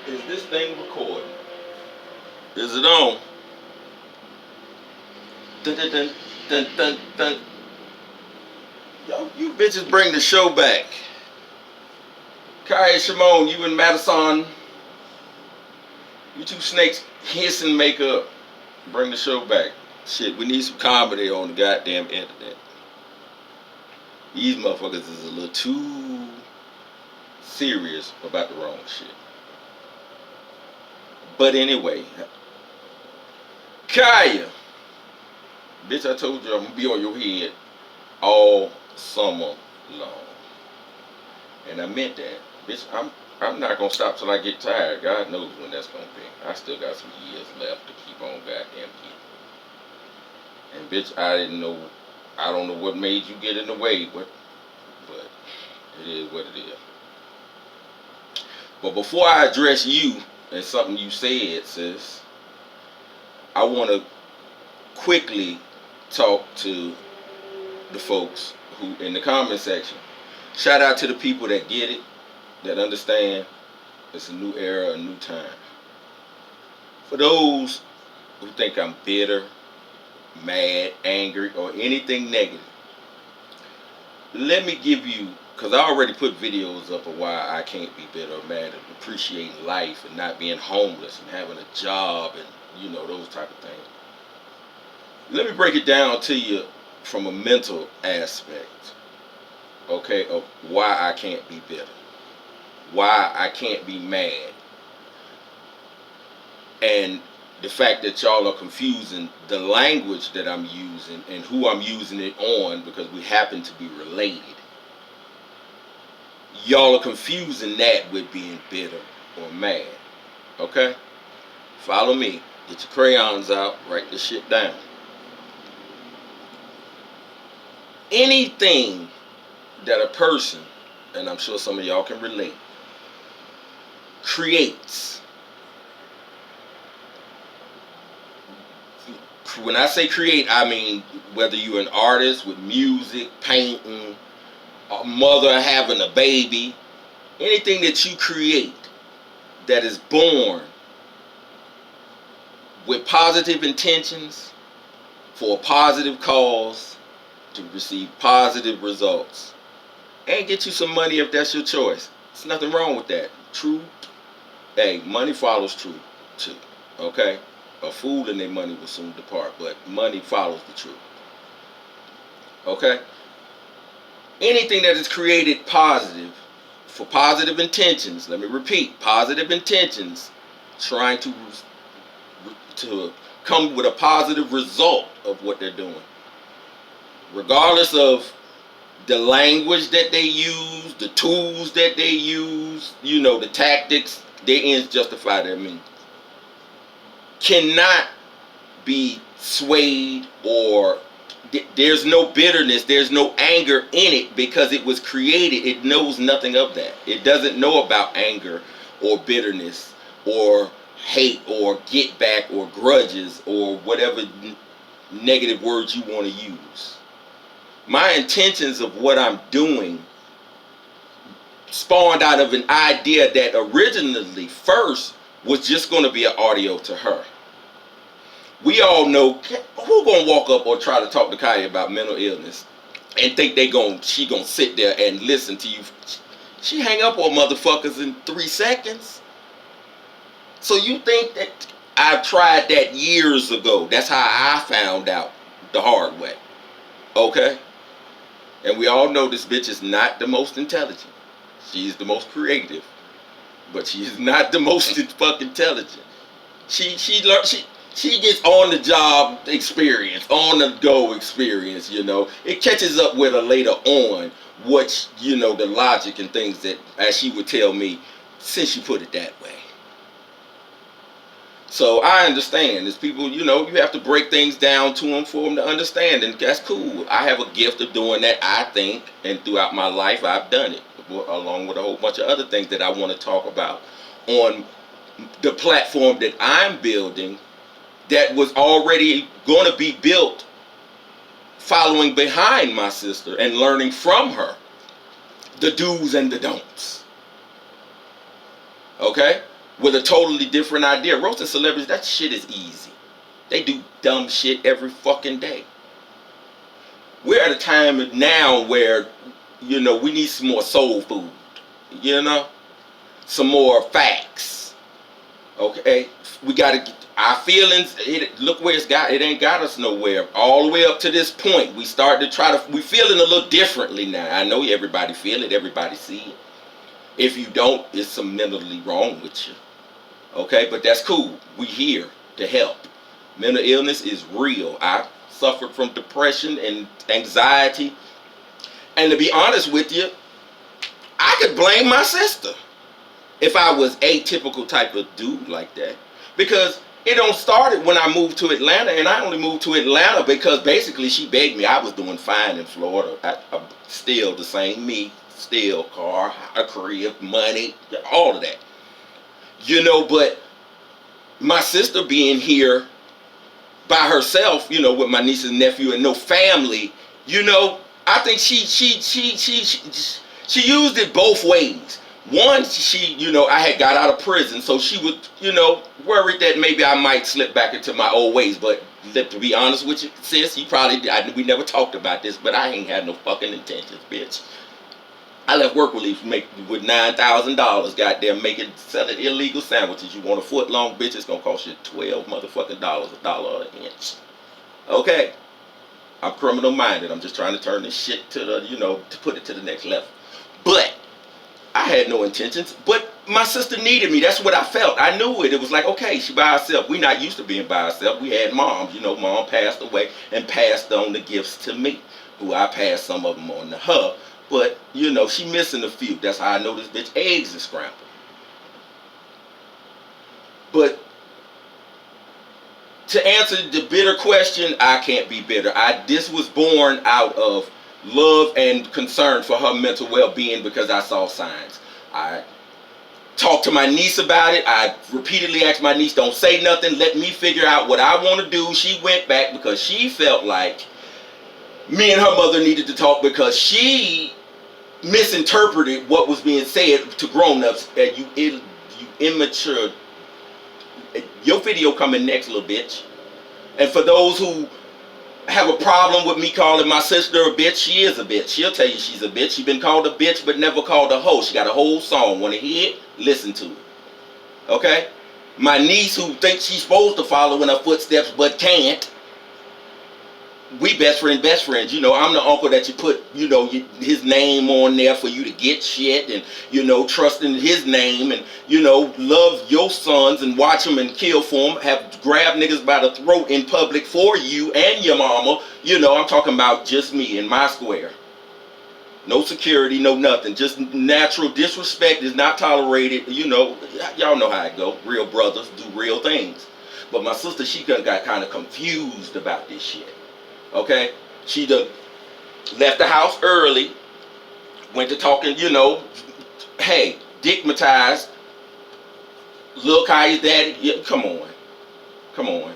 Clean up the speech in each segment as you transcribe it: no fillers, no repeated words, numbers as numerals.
Is this thing recording? Is it on? Dun, dun, dun, dun, dun, dun. Yo, you bitches bring the show back. Khia, Shimon, you and Madison, you two snakes hiss and make up. Bring the show back. Shit, we need some comedy on the goddamn internet. These motherfuckers is a little too serious about the wrong shit. But anyway, Khia, bitch, I told you I'm gonna be on your head all summer long, and I meant that, bitch. I'm not gonna stop till I get tired. God knows when that's gonna be. I still got some years left to keep on goddamn keeping. And bitch, I didn't know. I don't know what made you get in the way, but it is what it is. But before I address you and something you said, sis, I want to quickly talk to the folks who in the comment section. Shout out to the people that get it, that understand it's a new era, a new time. For those who think I'm bitter, mad, angry, or anything negative, let me give you, because I already put videos up of why I can't be bitter or mad and appreciating life and not being homeless and having a job and, you know, those type of things. Let me break it down to you from a mental aspect, okay, of why I can't be bitter, why I can't be mad, and the fact that y'all are confusing the language that I'm using and who I'm using it on because we happen to be related. Y'all are confusing that with being bitter or mad, okay? Follow me. Get your crayons out. Write this shit down. Anything that a person, and I'm sure some of y'all can relate, creates. When I say create, I mean whether you're an artist with music, painting, a mother having a baby, anything that you create that is born with positive intentions for a positive cause to receive positive results and get you some money if that's your choice. There's nothing wrong with that. True. Hey, money follows truth too. Okay? A fool and their money will soon depart, but money follows the truth. Okay? Anything that is created positive for positive intentions, let me repeat, positive intentions, trying to come with a positive result of what they're doing. Regardless of the language that they use, the tools that they use, you know, the tactics, their ends justify their means. Cannot be swayed or there's no bitterness, there's no anger in it because it was created. It knows nothing of that. It doesn't know about anger or bitterness or hate or get back or grudges or whatever negative words you want to use. My intentions of what I'm doing spawned out of an idea that originally first was just going to be an audio to her. We all know who gonna walk up or try to talk to Khia about mental illness and think she gonna sit there and listen to you. She hang up on motherfuckers in 3 seconds. So you think that I tried that years ago? That's how I found out the hard way. Okay? And we all know this bitch is not the most intelligent. She's the most creative, but she is not the most fucking intelligent. She gets on the job experience, on the go experience, you know. It catches up with her later on, what, you know, the logic and things that, as she would tell me, since you put it that way. So I understand. There's people, you know, you have to break things down to them for them to understand, and that's cool. I have a gift of doing that, I think, and throughout my life I've done it, along with a whole bunch of other things that I want to talk about on the platform that I'm building that was already going to be built following behind my sister and learning from her the do's and the don'ts. Okay? with a totally different idea. Roasting celebrities, that shit is easy. They do dumb shit every fucking day. We're at a time now where, we need some more soul food. Some more facts. Okay? We gotta get our feelings. Look where it's got. It ain't got us nowhere. All the way up to this point, we feeling a little differently now. I know everybody feel it. Everybody see it. If you don't, it's some mentally wrong with you. Okay? But that's cool. We here to help. Mental illness is real. I suffered from depression and anxiety. And to be honest with you, I could blame my sister if I was atypical type of dude like that. Because it don't started when I moved to Atlanta, and I only moved to Atlanta because basically she begged me. I was doing fine in Florida. I'm still the same me, still car, a career, money, all of that. But my sister being here by herself, with my niece and nephew and no family, I think she used it both ways. One, I had got out of prison, so she was, worried that maybe I might slip back into my old ways. But to be honest with you, sis, we never talked about this, but I ain't had no fucking intentions, bitch. I left work relief with $9,000, goddamn, selling illegal sandwiches. You want a foot long, bitch? It's gonna cost you $12 motherfucking dollars, $1 an inch. Okay, I'm criminal minded. I'm just trying to turn this shit to to put it to the next level. But I had no intentions. But my sister needed me. That's what I felt. I knew it. It was like, okay, she by herself. We not used to being by herself. We had moms. Mom passed away and passed on the gifts to me, who I passed some of them on to her. But, she missing a few. That's how I know this bitch eggs is scrambled. But to answer the bitter question, I can't be bitter. This was born out of love and concern for her mental well-being because I saw signs. I talked to my niece about it. I repeatedly asked my niece, don't say nothing. Let me figure out what I want to do. She went back because she felt like me and her mother needed to talk because she misinterpreted what was being said to grown-ups. And you immature. Your video coming next, little bitch. And for those who have a problem with me calling my sister a bitch, she is a bitch. She'll tell you she's a bitch. She's been called a bitch but never called a hoe. She got a whole song. Want to hear it? Listen to it. Okay? My niece who thinks she's supposed to follow in her footsteps but can't. We best friends. I'm the uncle that you put, his name on there for you to get shit and, trust in his name and, love your sons and watch them and kill for them. Have grab niggas by the throat in public for you and your mama. I'm talking about just me in my square. No security, no nothing. Just natural disrespect is not tolerated. Y'all know how it go. Real brothers do real things. But my sister, she got kind of confused about this shit. Okay, she done left the house early, went to talking, hey, digmatized, Lil Khia's daddy. Yeah, come on.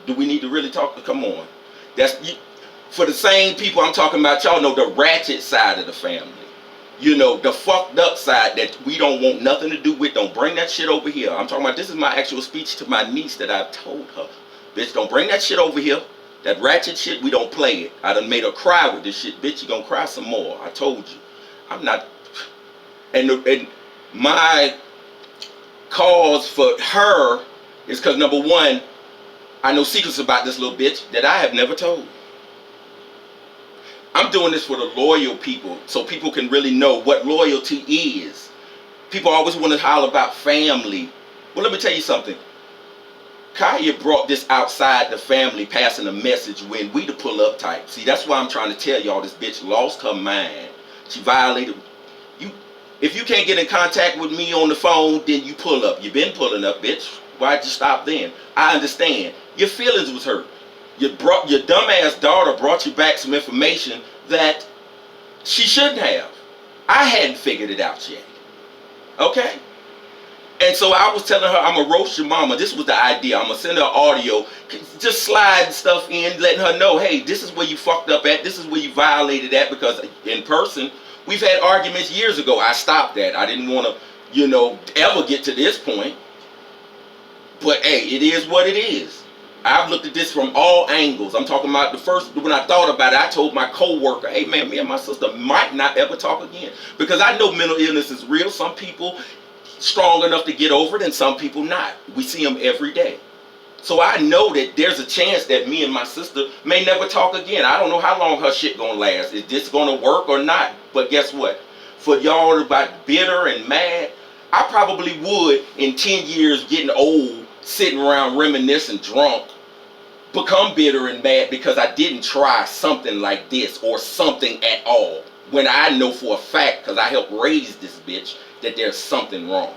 Do we need to really talk? Come on. For the same people I'm talking about, y'all know the ratchet side of the family. The fucked up side that we don't want nothing to do with. Don't bring that shit over here. I'm talking about, this is my actual speech to my niece that I've told her. Bitch, don't bring that shit over here. That ratchet shit, we don't play it. I done made her cry with this shit. Bitch, you gonna cry some more. I told you. I'm not. And my cause for her is because, number one, I know secrets about this little bitch that I have never told. I'm doing this for the loyal people so people can really know what loyalty is. People always want to holler about family. Well, let me tell you something. Khia brought this outside the family, passing a message when we the pull-up type. See, that's why I'm trying to tell y'all this bitch lost her mind. She violated you. If you can't get in contact with me on the phone, then you pull up. You been pulling up, bitch. Why'd you stop then? I understand. Your feelings was hurt. Your dumbass daughter brought you back some information that she shouldn't have. I hadn't figured it out yet. Okay? And so I was telling her, I'm going to roast your mama. This was the idea. I'm going to send her audio. Just slide stuff in, letting her know, hey, this is where you fucked up at. This is where you violated at. Because in person, we've had arguments years ago. I stopped that. I didn't want to ever get to this point. But hey, it is what it is. I've looked at this from all angles. I'm talking about the first, when I thought about it, I told my co-worker, hey man, me and my sister might not ever talk again. Because I know mental illness is real. Some people strong enough to get over it and some people not. We see them every day. So I know that there's a chance that me and my sister may never talk again. I don't know how long her shit gonna last. Is this gonna work or not? But guess what? For y'all about bitter and mad, I probably would in 10 years getting old, sitting around reminiscing drunk, become bitter and mad because I didn't try something like this or something at all. When I know for a fact, because I helped raise this bitch, that there's something wrong.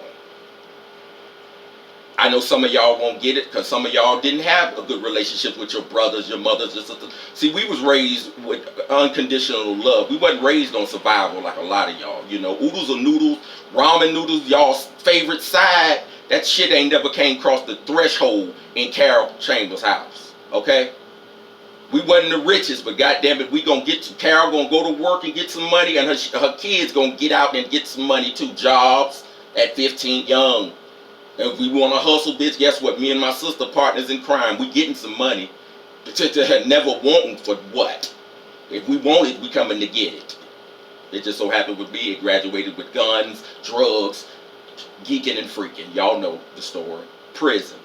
I know some of y'all won't get it because some of y'all didn't have a good relationship with your brothers, your mothers, your sisters. See, we was raised with unconditional love. We wasn't raised on survival like a lot of y'all. Oodles or noodles, ramen noodles, y'all's favorite side. That shit ain't never came across the threshold in Carol Chambers' house. Okay? We wasn't the richest, but goddamn it, we gonna get Carol gonna go to work and get some money, and her kids gonna get out and get some money too. Jobs at 15, young. If we want to hustle, bitch, guess what? Me and my sister partners in crime. We getting some money. To never wanting for what? If we want it, we coming to get it. It just so happened with me, it graduated with guns, drugs, geeking and freaking. Y'all know the story. Prison.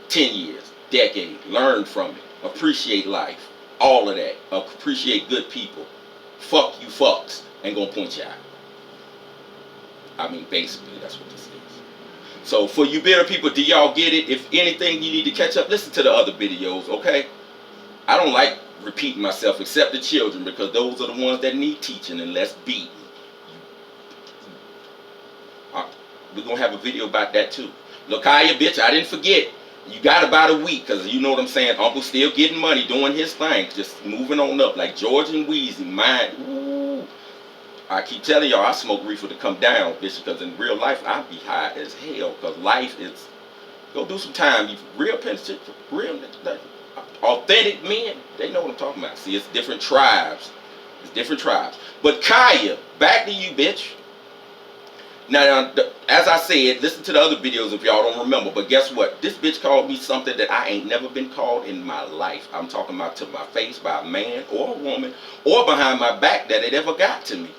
10 years. Decade. Learn from it. Appreciate life. All of that. Appreciate good people. Fuck you fucks. Ain't gonna point you out. I mean, basically, that's what this is. So for you bitter people, do y'all get it? If anything you need to catch up, listen to the other videos, okay? I don't like repeating myself except the children because those are the ones that need teaching and less beating. We're going to have a video about that too. Look, Khia, bitch, I didn't forget. You got about a week because you know what I'm saying. Uncle's still getting money, doing his thing. Just moving on up like George and Wheezy. Ooh. I keep telling y'all, I smoke reefer to come down, bitch, because in real life, I be high as hell, because life is, go do some time. You real authentic men, they know what I'm talking about. See, it's different tribes. It's different tribes. But Khia, back to you, bitch. Now, as I said, listen to the other videos if y'all don't remember, but guess what? This bitch called me something that I ain't never been called in my life. I'm talking about to my face by a man or a woman, or behind my back that it ever got to me.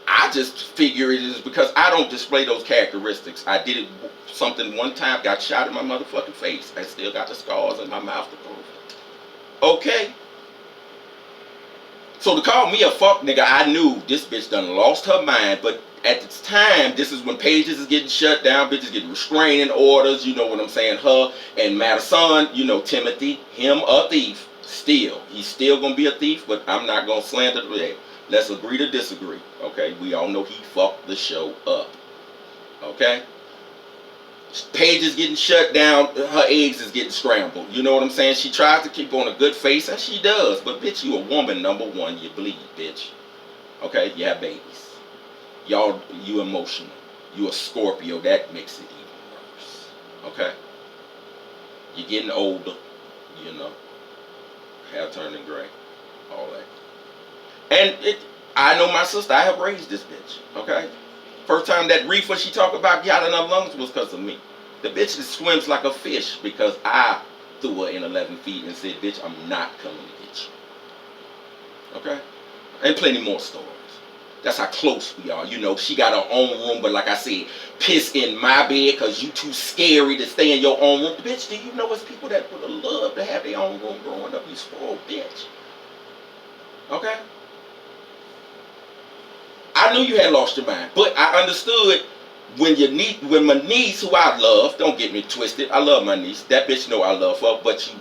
I just figure it is because I don't display those characteristics. I did it something one time, got shot in my motherfucking face. I still got the scars in my mouth to prove it. Okay? So to call me a fuck nigga, I knew this bitch done lost her mind. But at the time, this is when pages is getting shut down, bitches getting restraining orders, you know what I'm saying? Her and Madison, Timothy, him a thief. Still. He's still gonna be a thief, but I'm not gonna slander the Let's agree to disagree, okay? We all know he fucked the show up, okay? Paige is getting shut down. Her eggs is getting scrambled. You know what I'm saying? She tries to keep on a good face, and she does. But, bitch, you a woman, number one. You bleed, bitch. Okay? You have babies. Y'all, you emotional. You a Scorpio. That makes it even worse. Okay? You're getting older. Hair turning gray. All that. And I know my sister, I have raised this bitch, okay? First time that reefer she talked about got in her lungs was because of me. The bitch just swims like a fish because I threw her in 11 feet and said, bitch, I'm not coming to get you. Okay? And plenty more stories. That's how close we are. She got her own room, but like I said, piss in my bed because you too scary to stay in your own room. Bitch, do you know it's people that would have loved to have their own room growing up? You spoiled bitch. Okay? I knew you had lost your mind, but I understood when my niece, who I love, don't get me twisted, I love my niece. That bitch know I love her, but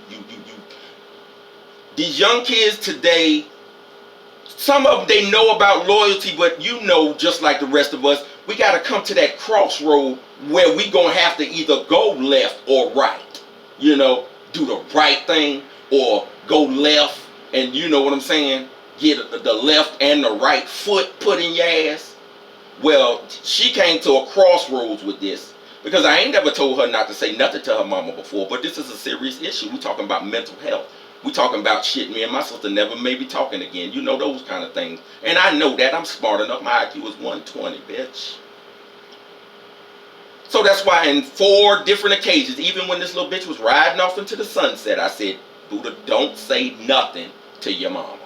these young kids today, some of them, they know about loyalty, but just like the rest of us, we got to come to that crossroad where we going to have to either go left or right. Do the right thing or go left, and you know what I'm saying? Get the left and the right foot put in your ass. Well, she came to a crossroads with this because I ain't never told her not to say nothing to her mama before, but this is a serious issue. We talking about mental health. We talking about shit me and my sister never may be talking again. Those kind of things. And I know that. I'm smart enough. My IQ is 120, bitch. So that's why in 4 different occasions, even when this little bitch was riding off into the sunset, I said, Buddha, don't say nothing to your mama.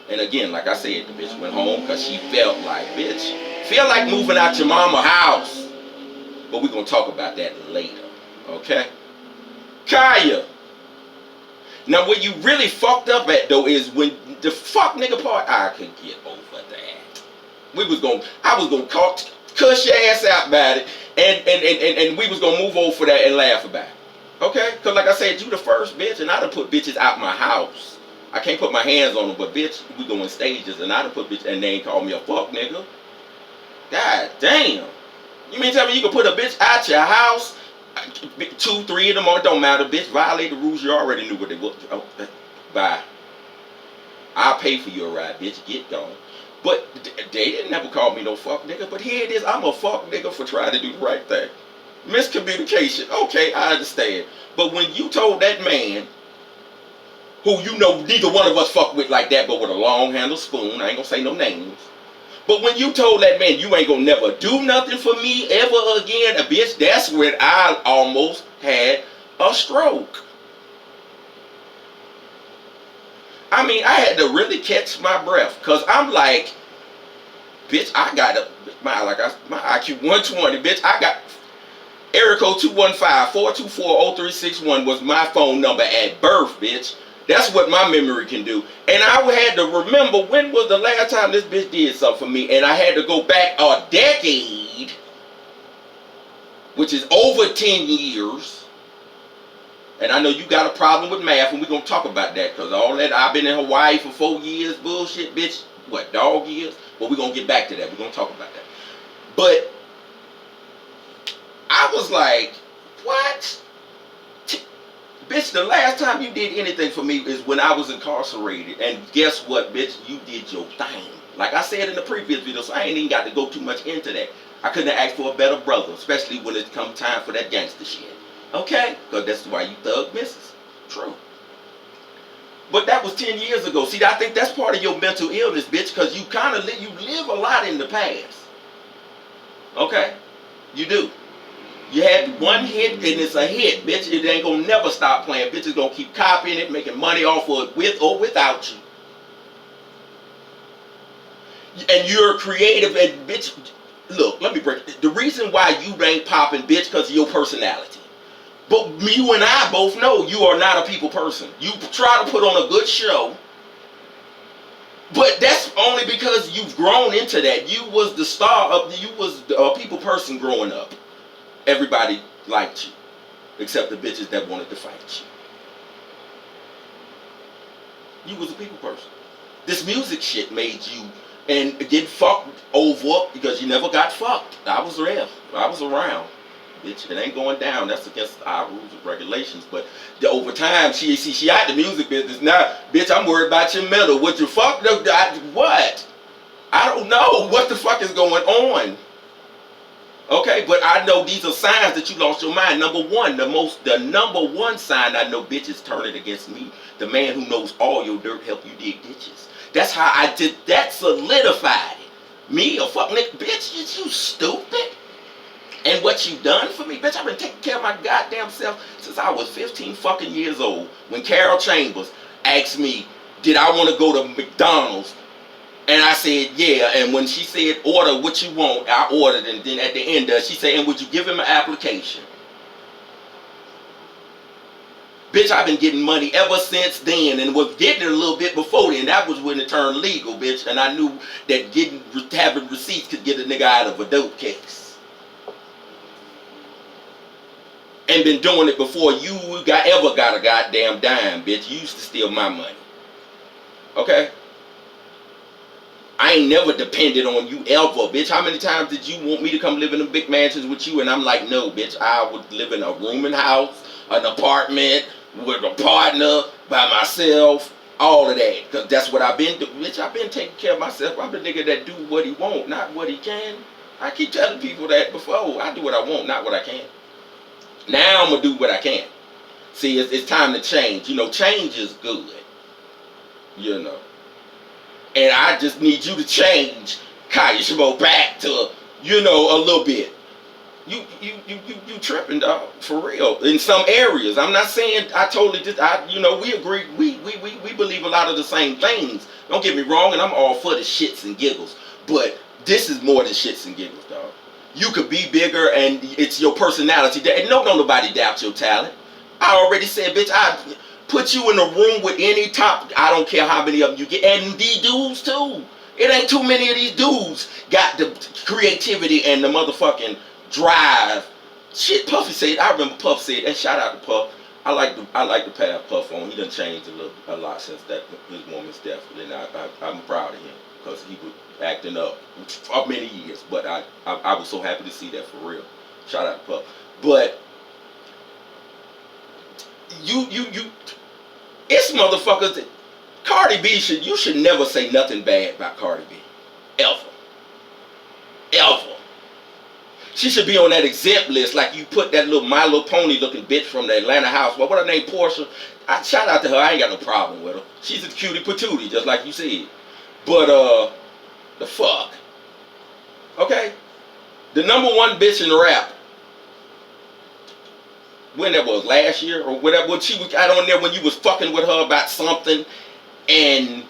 And again, like I said, the bitch went home because she felt like, bitch, feel like moving out your mama's house. But we're going to talk about that later, okay? Khia. Now, where you really fucked up at, though, is when the fuck nigga part, I could get over that. I was going to cuss your ass out about it, and we was going to move over for that and laugh about it. Okay? Because like I said, you the first bitch, and I done put bitches out my house. I can't put my hands on them, but bitch, we go in stages, and I done put bitch, and they ain't call me a fuck nigga. God damn. You mean tell me you can put a bitch out your house 2, 3 in the morning, don't matter, bitch, violate the rules, you already knew what they were. Oh, bye. I'll pay for your ride, bitch, get gone. But they didn't never call me no fuck nigga, but here it is, I'm a fuck nigga for trying to do the right thing. Miscommunication, okay, I understand. But when you told that man, who you know neither one of us fuck with like that, but with a long handled spoon, I ain't gonna say no names. But when you told that man you ain't gonna never do nothing for me ever again, a bitch, that's when I almost had a stroke. I mean, I had to really catch my breath, cause I'm like, bitch, I got my IQ 120, bitch, I got area code 215-424-0361 was my phone number at birth, bitch. That's what my memory can do. And I had to remember when was the last time this bitch did something for me. And I had to go back a decade, which is over 10 years. And I know you got a problem with math, and we're going to talk about that. Because all that, I've been in Hawaii for 4 years, bullshit, bitch. What, dog years? But we're going to get back to that. We're going to talk about that. But I was like, what? Bitch, the last time you did anything for me is when I was incarcerated. And guess what, bitch? You did your thing. Like I said in the previous video, so I ain't even got to go too much into that. I couldn't have asked for a better brother, especially when it come time for that gangster shit. Okay? Because that's why you thug misses. True. But that was 10 years ago. See, I think that's part of your mental illness, bitch, because you kind of you live a lot in the past. Okay? You do. You had one hit and it's a hit, bitch. It ain't gonna never stop playing. Bitch is gonna keep copying it, making money off of it with or without you. And you're creative and bitch, look, let me break it. The reason why you ain't popping, bitch, because of your personality. But you and I both know you are not a people person. You try to put on a good show, but that's only because you've grown into that. You was the star of you was a people person growing up. Everybody liked you, except the bitches that wanted to fight you. You was a people person. This music shit made you and get fucked over because you never got fucked. I was there. I was around. Bitch, it ain't going down. That's against our rules and regulations. But over time, she out the music business. Now, bitch, I'm worried about your mental. What you fuck? What? I don't know what the fuck is going on. Okay, but I know these are signs that you lost your mind. Number one, the number one sign I know bitches turning against me. The man who knows all your dirt help you dig ditches. That's how I did that, solidified it. Me, a fucking nigga, bitch, you stupid. And what you done for me, bitch, I've been taking care of my goddamn self since I was 15 fucking years old. When Carol Chambers asked me, did I want to go to McDonald's? And I said, yeah. And when she said, order what you want, I ordered. And then at the end of it, she said, and would you give him an application? Bitch, I've been getting money ever since then and was getting it a little bit before then. That was when it turned legal, bitch. And I knew that having receipts could get a nigga out of a dope case. And been doing it before you ever got a goddamn dime, bitch. You used to steal my money. Okay? I ain't never depended on you ever, bitch. How many times did you want me to come live in the big mansions with you? And I'm like, no, bitch. I would live in a rooming house, an apartment, with a partner, by myself, all of that. Because that's what I've been doing. Bitch, I've been taking care of myself. I'm a nigga that do what he want, not what he can. I keep telling people that before. I do what I want, not what I can. Now I'm going to do what I can. See, it's time to change. You know, change is good. You know. And I just need you to change Khia Shabo back to, you know, a little bit. You tripping, dog, for real. In some areas, I'm not saying I totally just we agree. We believe a lot of the same things. Don't get me wrong, and I'm all for the shits and giggles. But this is more than shits and giggles, dog. You could be bigger, and it's your personality. And don't nobody doubt your talent. I already said, bitch, I put you in a room with any top. I don't care how many of them you get, and these dudes too. It ain't too many of these dudes got the creativity and the motherfucking drive. Shit, Puffy said. I remember Puff said, and shout out to Puff. I like the path Puff on. He done changed a lot since that his woman's death, and I'm proud of him because he was acting up for many years. But I was so happy to see that for real. Shout out to Puff. But you it's motherfuckers that Cardi B you should never say nothing bad about Cardi B. Ever. Ever. She should be on that exempt list like you put that little My Little Pony looking bitch from the Atlanta house. What her name, Portia? I shout out to her. I ain't got no problem with her. She's a cutie patootie, just like you said. But the fuck. Okay? The number one bitch in rap. When that was, last year or whatever, when she was out on there when you was fucking with her about something, and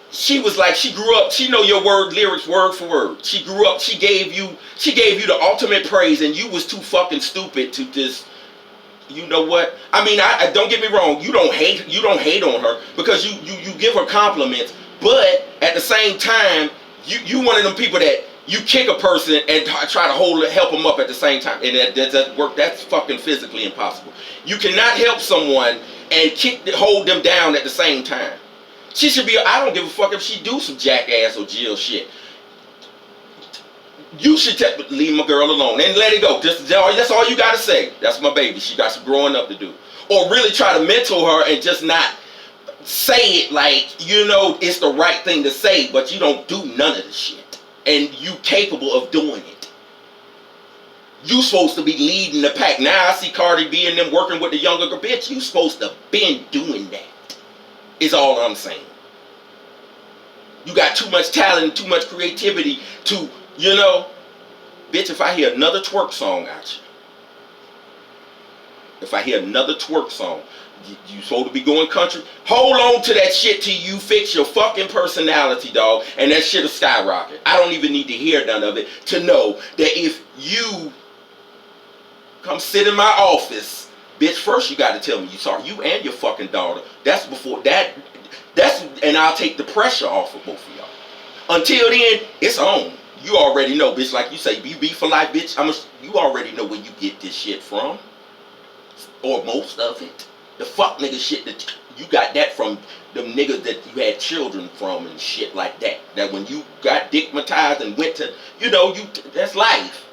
she was like, she grew up, she know your lyrics word for word. She grew up, she gave you the ultimate praise, and you was too fucking stupid to just, you know what? I mean, I don't get me wrong, you don't hate on her because you give her compliments, but at the same time, you one of them people that you kick a person and try to help them up at the same time, and that doesn't work. That's fucking physically impossible. You cannot help someone and hold them down at the same time. She should be. I don't give a fuck if she do some jackass or Jill shit. You should leave my girl alone and let it go. That's all you gotta say. That's my baby. She got some growing up to do. Or really try to mentor her and just not say it like it's the right thing to say, but you don't do none of the shit. And you capable of doing it. You supposed to be leading the pack. Now I see Cardi B and them working with the younger girl. Bitch, you supposed to been doing that. Is all I'm saying. You got too much talent and too much creativity to, bitch, if I hear another twerk song out you, if I hear another twerk song, you supposed to be going country. Hold on to that shit till you fix your fucking personality, dog, and that shit'll skyrocket. I don't even need to hear none of it to know that if you come sit in my office, bitch, first you got to tell me you sorry. You and your fucking daughter. That's before that. And I'll take the pressure off of both of y'all. Until then, it's on. You already know, bitch. Like you say, you be for life, bitch. You already know where you get this shit from, or most of it. The fuck nigga shit that you got that from them niggas that you had children from and shit like that. That when you got dickmatized and went to, that's life.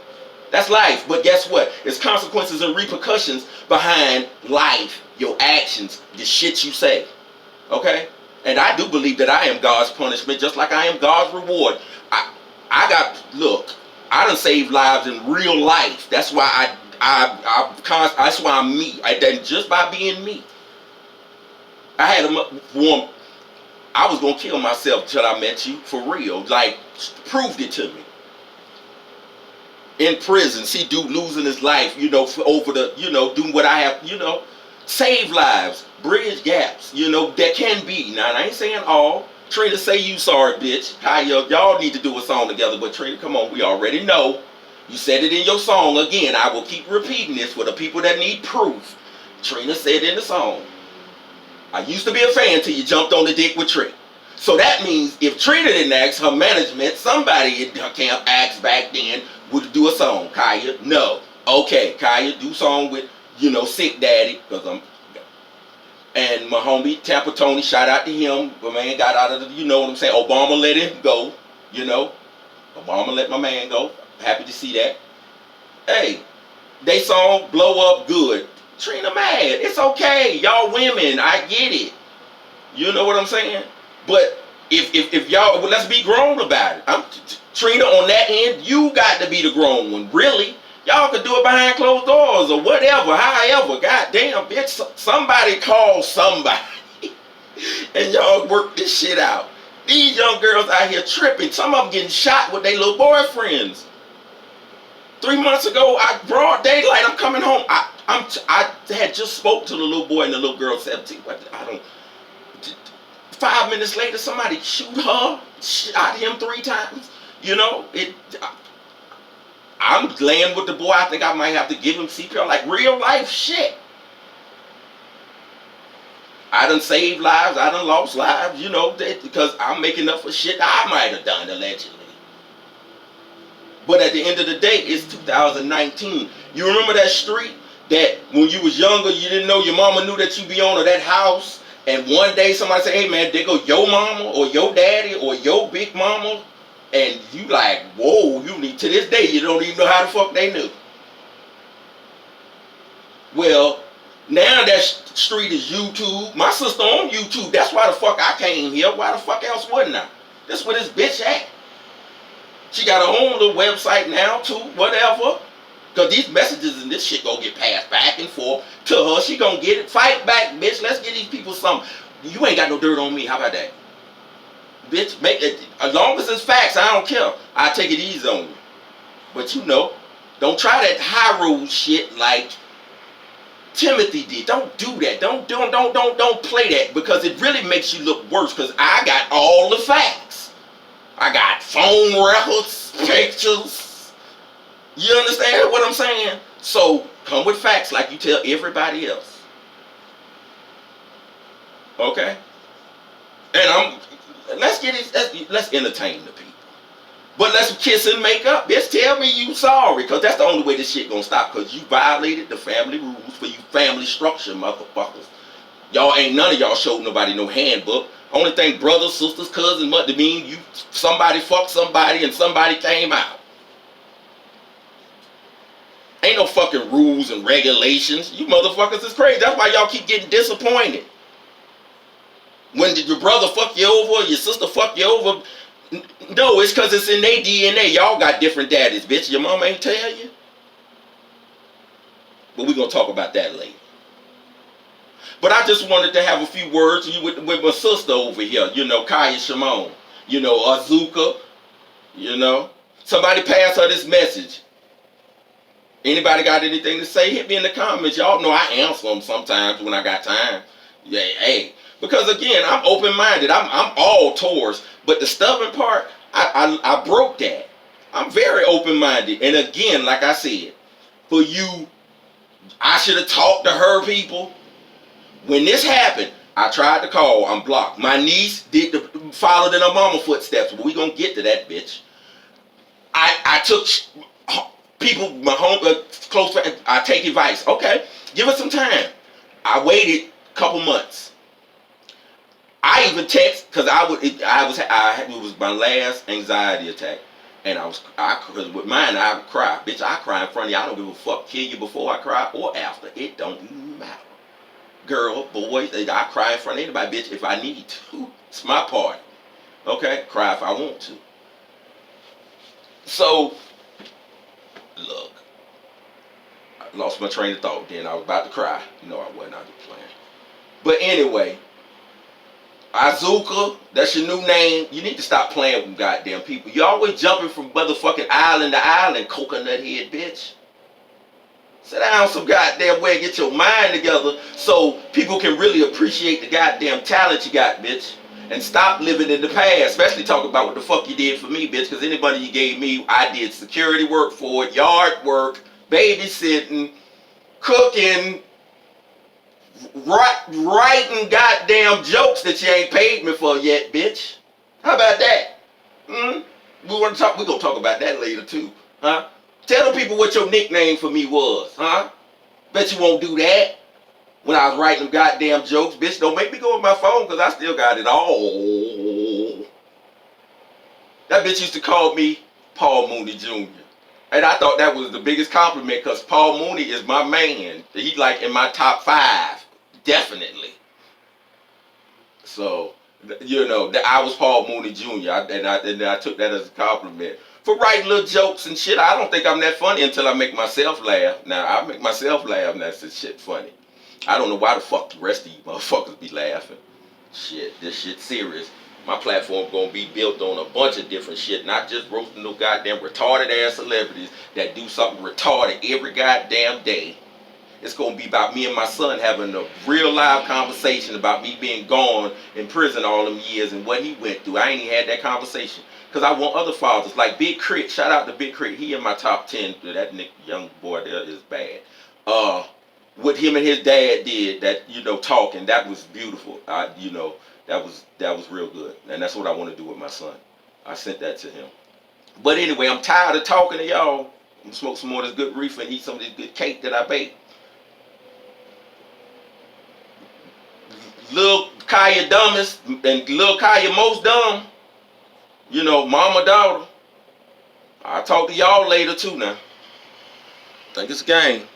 That's life. But guess what? There's consequences and repercussions behind life, your actions, the shit you say. Okay? And I do believe that I am God's punishment just like I am God's reward. I done saved lives in real life. That's why that's why I'm me. Just by being me. I had I was gonna kill myself till I met you, for real. Like, proved it to me. In prison, see dude losing his life, over the, doing what I have, save lives, bridge gaps, that can be. Now, I ain't saying all. Trina, say you sorry, bitch. Khia, y'all need to do a song together, but Trina, come on, we already know. You said it in your song. Again, I will keep repeating this for the people that need proof. Trina said in the song, I used to be a fan till you jumped on the dick with Trina. So that means if Trina didn't ask, her management, somebody in her camp asked back then, would do a song. Khia, no. Okay, Khia, do song with, Sick Daddy, because and my homie, Tampa Tony, shout out to him. My man got out of the, you know what I'm saying, Obama let him go, Obama let my man go. Happy to see that. Hey, they song blow up good. Trina mad. It's okay. Y'all women. I get it. You know what I'm saying? But if y'all, let's be grown about it. Trina, on that end, you got to be the grown one. Really. Y'all could do it behind closed doors or whatever. However. Goddamn, bitch. Somebody call somebody. And y'all work this shit out. These young girls out here tripping. Some of them getting shot with their little boyfriends. 3 months ago, broad daylight, I'm coming home. I had just spoke to the little boy and the little girl, 17. I don't. 5 minutes later, somebody shoot her, shot him 3 times. You know, I'm laying with the boy. I think I might have to give him CPR, like real life shit. I done saved lives. I done lost lives. You know, because I'm making up for shit I might have done allegedly. But at the end of the day, it's 2019. You remember that street that when you was younger, you didn't know your mama knew that you be on, or that house, and one day somebody say, hey man, there go your mama or your daddy or your big mama, and you like, whoa, you need, to this day, you don't even know how the fuck they knew. Well, now that street is YouTube. My sister on YouTube. That's why the fuck I came here. Why the fuck else wouldn't I? That's where this bitch at. She got her own little website now too, whatever. Cause these messages and this shit gonna get passed back and forth to her. She gonna get it. Fight back, bitch. Let's get these people something. You ain't got no dirt on me. How about that? Bitch, make it, as long as it's facts, I don't care. I take it easy on you. But you know, don't try that high road shit like Timothy did. Don't do that. Don't play that, because it really makes you look worse, because I got all the facts. I got phone records, pictures. You understand what I'm saying? So come with facts like you tell everybody else. Okay? And let's entertain the people. But let's kiss and make up. Bitch, tell me you sorry, because that's the only way this shit gonna stop, because you violated the family rules for you family structure, motherfuckers. Y'all ain't none of y'all showed nobody no handbook. Only thing brothers, sisters, cousins, mother mean you somebody fucked somebody and somebody came out. Ain't no fucking rules and regulations. You motherfuckers is crazy. That's why y'all keep getting disappointed. When did your brother fuck you over or your sister fuck you over? No, it's because it's in their DNA. Y'all got different daddies, bitch. Your mama ain't tell you. But we're going to talk about that later. But I just wanted to have a few words with my sister over here. You know, Khia Shimon. You know, Azuka. You know. Somebody pass her this message. Anybody got anything to say? Hit me in the comments. Y'all know I answer them sometimes when I got time. Yeah, hey. Because again, I'm open-minded. I'm all towards. But the stubborn part, I broke that. I'm very open-minded. And again, like I said, for you, I should have talked to her people. When this happened, I tried to call. I'm blocked. My niece followed in her mama footsteps. But we gonna get to that, bitch. I took people, my home, close friends. I take advice. Okay, give us some time. I waited a couple months. I even text, because it was my last anxiety attack, and because with mine I would cry, bitch. I cry in front of you. I don't give a fuck. Kill you before I cry or after. It don't even matter. Girl, boys, I cry in front of anybody, bitch, if I need to. It's my party. Okay, cry if I want to. So, look, I lost my train of thought. Then I was about to cry. You know I wasn't. I was playing. But anyway. Azuka, that's your new name. You need to stop playing with goddamn people. You always jumping from motherfucking island to island, coconut head bitch. Sit down some goddamn way and get your mind together so people can really appreciate the goddamn talent you got, bitch. And stop living in the past, especially talking about what the fuck you did for me, bitch, because anybody you gave me, I did security work for, yard work, babysitting, cooking, writing goddamn jokes that you ain't paid me for yet, bitch. How about that? We're gonna talk about that later too, huh? Tell the people what your nickname for me was, huh? Bet you won't do that when I was writing them goddamn jokes, bitch. Don't make me go with my phone, because I still got it all. That bitch used to call me Paul Mooney Jr. And I thought that was the biggest compliment, because Paul Mooney is my man. He's like in my top 5. Definitely. So, you know, I was Paul Mooney Jr. And I took that as a compliment. For writing little jokes and shit, I don't think I'm that funny until I make myself laugh. Now, I make myself laugh, and that's this shit funny. I don't know why the fuck the rest of you motherfuckers be laughing. Shit, this shit serious. My platform gonna be built on a bunch of different shit, not just roasting no goddamn retarded ass celebrities that do something retarded every goddamn day. It's gonna be about me and my son having a real live conversation about me being gone in prison all them years and what he went through. I ain't even had that conversation. Cause I want other fathers like Big Crit. Shout out to Big Crit. He in my top 10. That young boy there is bad. What him and his dad did, that talking, that was beautiful. That was real good, and that's what I want to do with my son. I sent that to him. But anyway, I'm tired of talking to y'all. I'm gonna smoke some more of this good reefer and eat some of this good cake that I baked. Lil Khia dumbest and Lil Khia most dumb. Mama daughter. I'll talk to y'all later too now. Think it's a game.